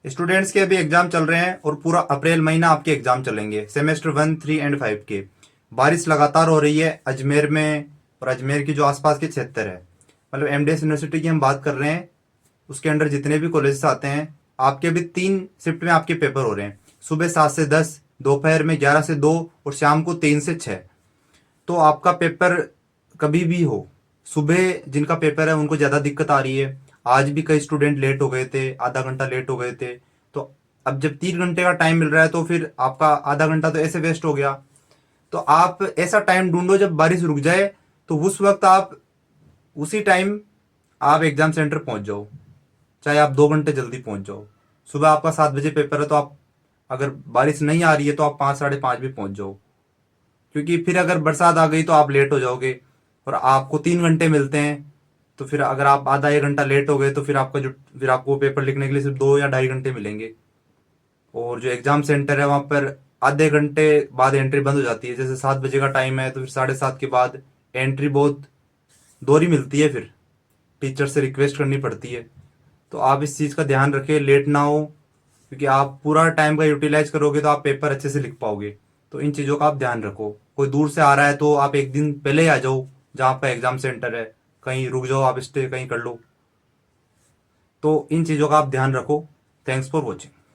Students के अभी exam चल रहे हैं और पूरा अप्रैल महीना आपके एग्जाम चलेंगे, सेमेस्टर 1, 3 एंड 5 के। बारिश लगातार हो रही है अजमेर में और अजमेर की जो आसपास के क्षेत्र है, मतलब एमडीएस यूनिवर्सिटी की हम बात कर रहे हैं। उसके अंडर जितने भी कॉलेजेस आते हैं, आपके अभी 3 शिफ्ट में आपके पेपर हो रहे हैं। सुबह 7 से 10, दोपहर में 11 से 2 और शाम को 3 से 6। तो आपका पेपर कभी भी हो, सुबह जिनका पेपर है उनको ज़्यादा दिक्कत आ रही है। आज भी कई स्टूडेंट लेट हो गए थे, आधा घंटा लेट हो गए थे। तो अब जब 3 घंटे का टाइम मिल रहा है तो फिर आपका आधा घंटा तो ऐसे वेस्ट हो गया। तो आप ऐसा टाइम ढूंढो जब बारिश रुक जाए, तो उस वक्त आप उसी टाइम आप एग्जाम सेंटर पहुंच जाओ, चाहे आप 2 घंटे जल्दी पहुंच जाओ। सुबह आपका 7 बजे पेपर है तो आप, अगर बारिश नहीं आ रही है तो आप 5, 5:30 भी पहुंच जाओ, क्योंकि फिर अगर बरसात आ गई तो आप लेट हो जाओगे और आपको 3 घंटे मिलते हैं। तो फिर अगर आप आधा 1 घंटा लेट हो गए तो फिर आपका जो, फिर आपको पेपर लिखने के लिए सिर्फ 2 या ढाई घंटे मिलेंगे। और जो एग्जाम सेंटर है वहां पर आधे घंटे बाद एंट्री बंद हो जाती है। जैसे 7 बजे का टाइम है तो फिर 7:30 के बाद एंट्री बहुत दोहरी मिलती है, फिर टीचर से रिक्वेस्ट करनी पड़ती है। तो आप इस चीज़ का ध्यान रखें, लेट ना हो, क्योंकि आप पूरा टाइम का यूटिलाइज करोगे तो आप पेपर अच्छे से लिख पाओगे। तो इन चीज़ों का आप ध्यान रखो। कोई दूर से आ रहा है तो आप एक दिन पहले ही आ जाओ जहाँ पर एग्जाम सेंटर है, कहीं रुक जाओ, आप स्टे कहीं कर लो। तो इन चीज़ों का आप ध्यान रखो। Thanks for watching.